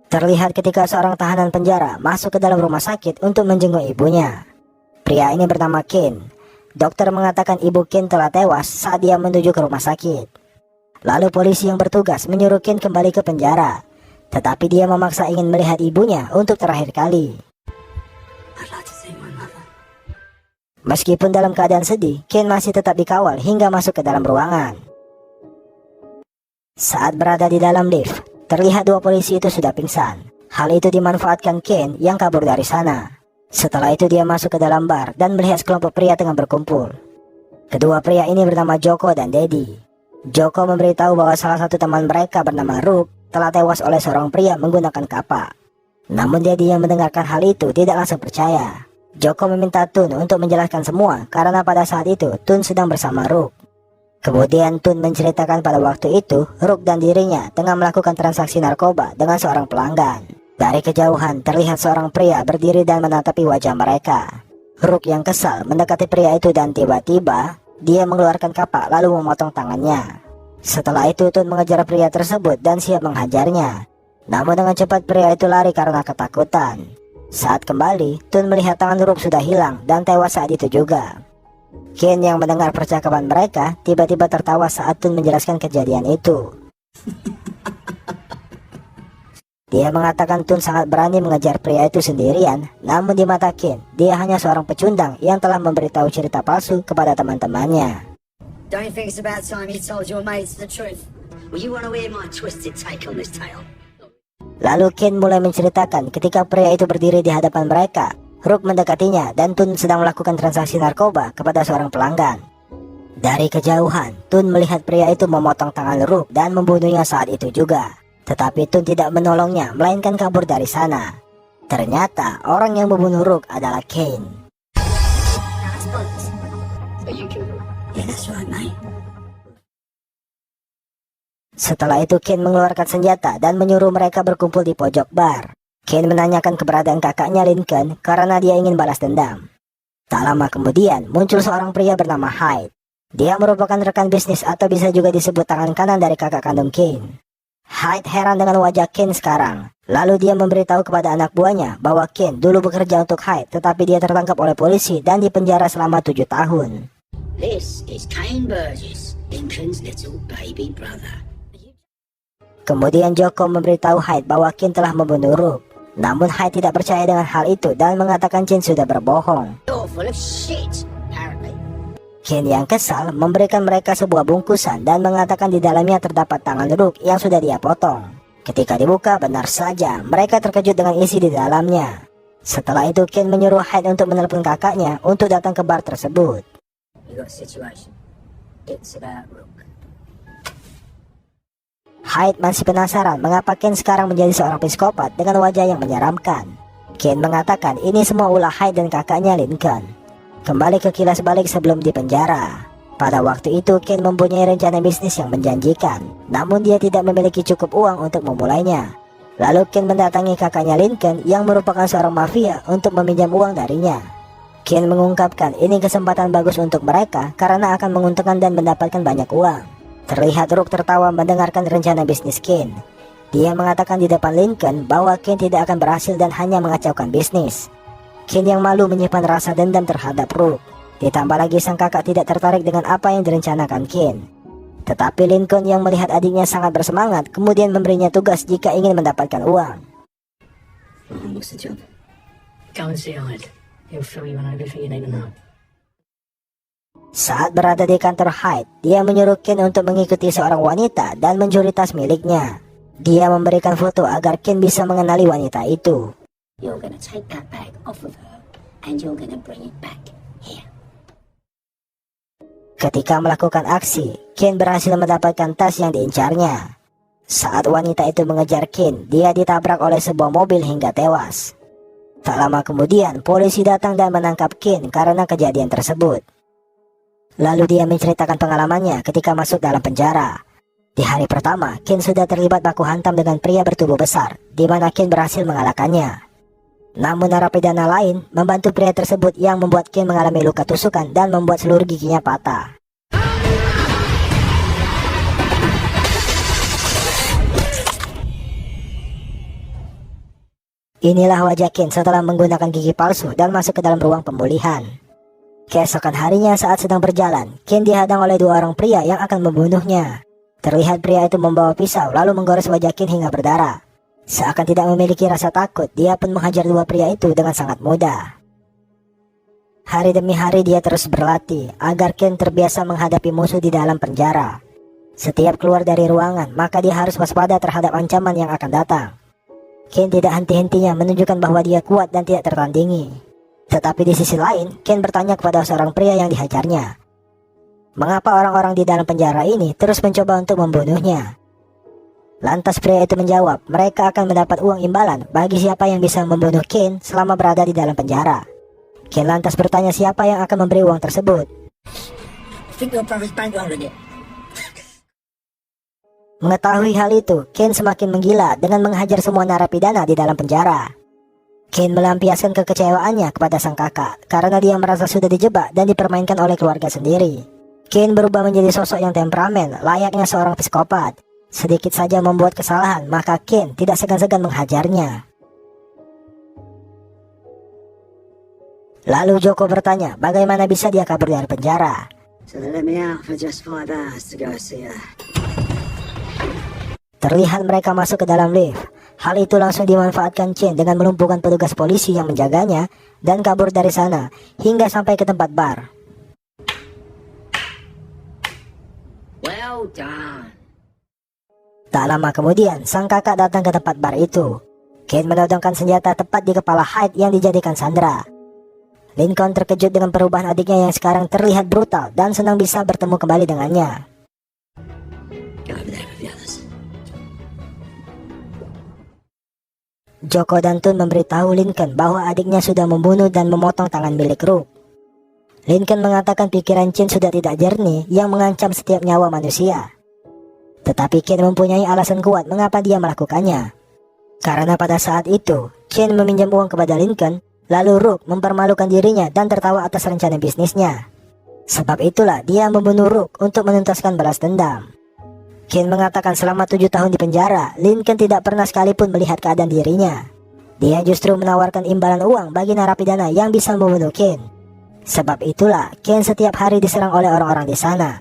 Terlihat ketika seorang tahanan penjara masuk ke dalam rumah sakit untuk menjenguk ibunya. Pria ini bernama Ken. Dokter mengatakan ibu Ken telah tewas saat dia menuju ke rumah sakit. Lalu polisi yang bertugas menyuruh Ken kembali ke penjara, tetapi dia memaksa ingin melihat ibunya untuk terakhir kali. Meskipun dalam keadaan sedih, Ken masih tetap dikawal hingga masuk ke dalam ruangan. Saat berada di dalam lift, terlihat dua polisi itu sudah pingsan. Hal itu dimanfaatkan Ken yang kabur dari sana. Setelah itu dia masuk ke dalam bar dan melihat sekelompok pria tengah berkumpul. Kedua pria ini bernama Joko dan Dedi. Joko memberitahu bahwa salah satu teman mereka bernama Rook telah tewas oleh seorang pria menggunakan kapak. Namun Dedi yang mendengarkan hal itu tidak langsung percaya. Joko meminta Tun untuk menjelaskan semua karena pada saat itu Tun sedang bersama Rook. Kemudian Tun menceritakan pada waktu itu Rook dan dirinya tengah melakukan transaksi narkoba dengan seorang pelanggan. Dari kejauhan terlihat seorang pria berdiri dan menatapi wajah mereka. Rook yang kesal mendekati pria itu dan tiba-tiba dia mengeluarkan kapak lalu memotong tangannya. Setelah itu Tun mengejar pria tersebut dan siap menghajarnya. Namun dengan cepat pria itu lari karena ketakutan. Saat kembali, Tun melihat tangan Rook sudah hilang dan tewas saat itu juga. Ken yang mendengar percakapan mereka tiba-tiba tertawa saat Tun menjelaskan kejadian itu. Dia mengatakan Tun sangat berani mengejar pria itu sendirian, namun di mata Ken, dia hanya seorang pecundang yang telah memberitahu cerita palsu kepada teman-temannya. Don't think it's about time you told your mates the truth. Well, you want to hear my twisted take on this tale? Lalu Ken mulai menceritakan ketika pria itu berdiri di hadapan mereka. Rook mendekatinya dan Tun sedang melakukan transaksi narkoba kepada seorang pelanggan. Dari kejauhan, Tun melihat pria itu memotong tangan Rook dan membunuhnya saat itu juga. Tetapi Tun tidak menolongnya, melainkan kabur dari sana. Ternyata orang yang membunuh Rook adalah Ken. Setelah itu Ken mengeluarkan senjata dan menyuruh mereka berkumpul di pojok bar. Ken menanyakan keberadaan kakaknya Lincoln karena dia ingin balas dendam. Tak lama kemudian muncul seorang pria bernama Hyde. Dia merupakan rekan bisnis atau bisa juga disebut tangan kanan dari kakak kandung Ken. Hyde heran dengan wajah Ken sekarang. Lalu dia memberitahu kepada anak buahnya bahwa Ken dulu bekerja untuk Hyde, tetapi dia tertangkap oleh polisi dan dipenjara selama 7 tahun. This is Kane Burgess, Lincoln's little baby brother. Kemudian Joko memberitahu Hyde bahwa Ken telah membunuh Rook. Namun Hyde tidak percaya dengan hal itu dan mengatakan Ken sudah berbohong. You're full of shit, apparently. Ken yang kesal memberikan mereka sebuah bungkusan dan mengatakan di dalamnya terdapat tangan Rook yang sudah dia potong. Ketika dibuka, benar saja mereka terkejut dengan isi di dalamnya. Setelah itu Ken menyuruh Hyde untuk menelpon kakaknya untuk datang ke bar tersebut. You got a situation. It's about Rook. Hyde masih penasaran mengapa Ken sekarang menjadi seorang psikopat dengan wajah yang menyeramkan. Ken mengatakan ini semua ulah Hyde dan kakaknya Lincoln. Kembali ke kilas balik sebelum dipenjara. Pada waktu itu Ken mempunyai rencana bisnis yang menjanjikan, namun dia tidak memiliki cukup uang untuk memulainya. Lalu Ken mendatangi kakaknya Lincoln yang merupakan seorang mafia untuk meminjam uang darinya. Ken mengungkapkan ini kesempatan bagus untuk mereka karena akan menguntungkan dan mendapatkan banyak uang. Terlihat Rook tertawa mendengarkan rencana bisnis Ken. Dia mengatakan di depan Lincoln bahwa Ken tidak akan berhasil dan hanya mengacaukan bisnis. Ken yang malu menyimpan rasa dendam terhadap Rook. Ditambah lagi sang kakak tidak tertarik dengan apa yang direncanakan Ken. Tetapi Lincoln yang melihat adiknya sangat bersemangat kemudian memberinya tugas jika ingin mendapatkan uang. What's the job? Go and see Hyde. He'll fill you in everything you need to know. Saat berada di kantor Hyde, dia menyuruh Ken untuk mengikuti seorang wanita dan mencuri tas miliknya. Dia memberikan foto agar Ken bisa mengenali wanita itu. You're gonna take that bag off of her and you're gonna bring it back here. Ketika melakukan aksi, Ken berhasil mendapatkan tas yang diincarnya. Saat wanita itu mengejar Ken, dia ditabrak oleh sebuah mobil hingga tewas. Tak lama kemudian, polisi datang dan menangkap Ken karena kejadian tersebut. Lalu dia menceritakan pengalamannya ketika masuk dalam penjara. Di hari pertama, Ken sudah terlibat baku hantam dengan pria bertubuh besar, di mana Ken berhasil mengalahkannya. Namun narapidana lain membantu pria tersebut yang membuat Ken mengalami luka tusukan dan membuat seluruh giginya patah. Inilah wajah Ken setelah menggunakan gigi palsu dan masuk ke dalam ruang pemulihan. Keesokan harinya saat sedang berjalan, Ken dihadang oleh dua orang pria yang akan membunuhnya. Terlihat pria itu membawa pisau lalu menggores wajah Ken hingga berdarah. Seakan tidak memiliki rasa takut, dia pun menghajar dua pria itu dengan sangat mudah. Hari demi hari dia terus berlatih agar Ken terbiasa menghadapi musuh di dalam penjara. Setiap keluar dari ruangan, maka dia harus waspada terhadap ancaman yang akan datang. Ken tidak henti-hentinya menunjukkan bahwa dia kuat dan tidak tertandingi. Tetapi di sisi lain, Ken bertanya kepada seorang pria yang dihajarnya, mengapa orang-orang di dalam penjara ini terus mencoba untuk membunuhnya? Lantas pria itu menjawab, mereka akan mendapat uang imbalan bagi siapa yang bisa membunuh Ken selama berada di dalam penjara. Ken lantas bertanya siapa yang akan memberi uang tersebut. I think your brother's bankrolling it. Mengetahui hal itu, Ken semakin menggila dengan menghajar semua narapidana di dalam penjara. Ken melampiaskan kekecewaannya kepada sang kakak karena dia merasa sudah dijebak dan dipermainkan oleh keluarga sendiri. Ken berubah menjadi sosok yang temperamen, layaknya seorang psikopat. Sedikit saja membuat kesalahan, maka Ken tidak segan-segan menghajarnya. Lalu Joko bertanya, bagaimana bisa dia kabur dari penjara? So they let me out for just 5 hours to go see her. Terlihat mereka masuk ke dalam lift. Hal itu langsung dimanfaatkan Chen dengan melumpuhkan petugas polisi yang menjaganya dan kabur dari sana hingga sampai ke tempat bar. Well done. Tak lama kemudian, sang kakak datang ke tempat bar itu. Ken menodongkan senjata tepat di kepala Hyde yang dijadikan sandera. Lincoln terkejut dengan perubahan adiknya yang sekarang terlihat brutal dan senang bisa bertemu kembali dengannya. Go over there with the others. Joko dan Tun memberitahu Lincoln bahwa adiknya sudah membunuh dan memotong tangan milik Rook. Lincoln mengatakan pikiran Chen sudah tidak jernih yang mengancam setiap nyawa manusia. Tetapi Ken mempunyai alasan kuat mengapa dia melakukannya. Karena pada saat itu, Chen meminjam uang kepada Lincoln, lalu Rook mempermalukan dirinya dan tertawa atas rencana bisnisnya. Sebab itulah dia membunuh Rook untuk menuntaskan balas dendam. Ken mengatakan selama 7 tahun di penjara, Lincoln tidak pernah sekalipun melihat keadaan dirinya. Dia justru menawarkan imbalan uang bagi narapidana yang bisa membunuh Ken. Sebab itulah Ken setiap hari diserang oleh orang-orang di sana.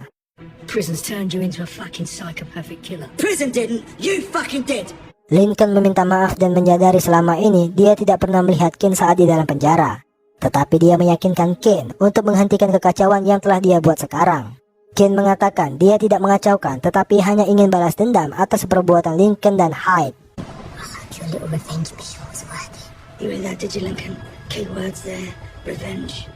Prison's turned you into a fucking psychopathic killer. Prison didn't, you fucking did! Lincoln meminta maaf dan menyadari selama ini dia tidak pernah melihat Ken saat di dalam penjara. Tetapi dia meyakinkan Ken untuk menghentikan kekacauan yang telah dia buat sekarang. Ken mengatakan dia tidak mengacaukan tetapi hanya ingin balas dendam atas perbuatan Lincoln dan Hyde. Your little revenge be sure was worth it. You hear that, did you, Lincoln? Keywords there, revenge.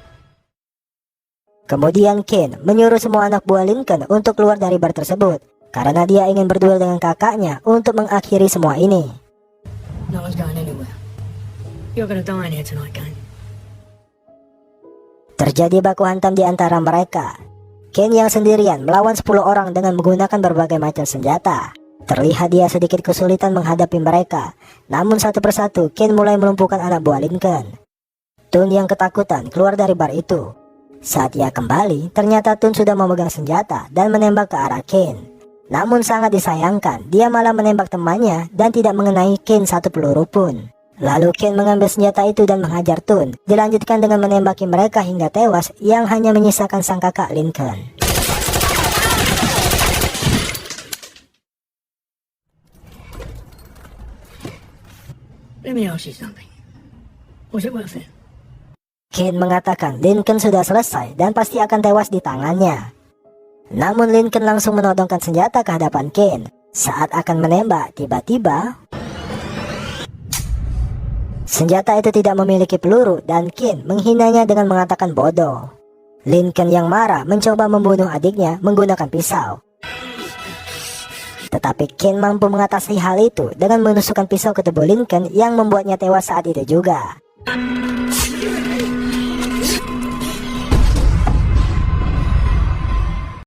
Kemudian Ken menyuruh semua anak buah Lincoln untuk keluar dari bar tersebut karena dia ingin berduel dengan kakaknya untuk mengakhiri semua ini. No one's going anywhere. You're gonna die in here tonight, gang. Terjadi baku hantam di antara mereka. Ken yang sendirian melawan 10 orang dengan menggunakan berbagai macam senjata. Terlihat dia sedikit kesulitan menghadapi mereka. Namun satu persatu Ken mulai melumpuhkan anak buah Lincoln. Tun yang ketakutan keluar dari bar itu. Saat ia kembali, ternyata Tun sudah memegang senjata dan menembak ke arah Ken. Namun sangat disayangkan, dia malah menembak temannya dan tidak mengenai Ken satu peluru pun. Lalu Ken mengambil senjata itu dan menghajar Tun. Dilanjutkan dengan menembaki mereka hingga tewas yang hanya menyisakan sang kakak Lincoln. Let me ask you something. Was it worth it? Ken mengatakan Lincoln sudah selesai dan pasti akan tewas di tangannya. Namun Lincoln langsung menodongkan senjata ke hadapan Ken. Saat akan menembak, tiba-tiba senjata itu tidak memiliki peluru dan Ken menghinanya dengan mengatakan bodoh. Lincoln yang marah mencoba membunuh adiknya menggunakan pisau. Tetapi Ken mampu mengatasi hal itu dengan menusukkan pisau ke tubuh Lincoln yang membuatnya tewas saat itu juga.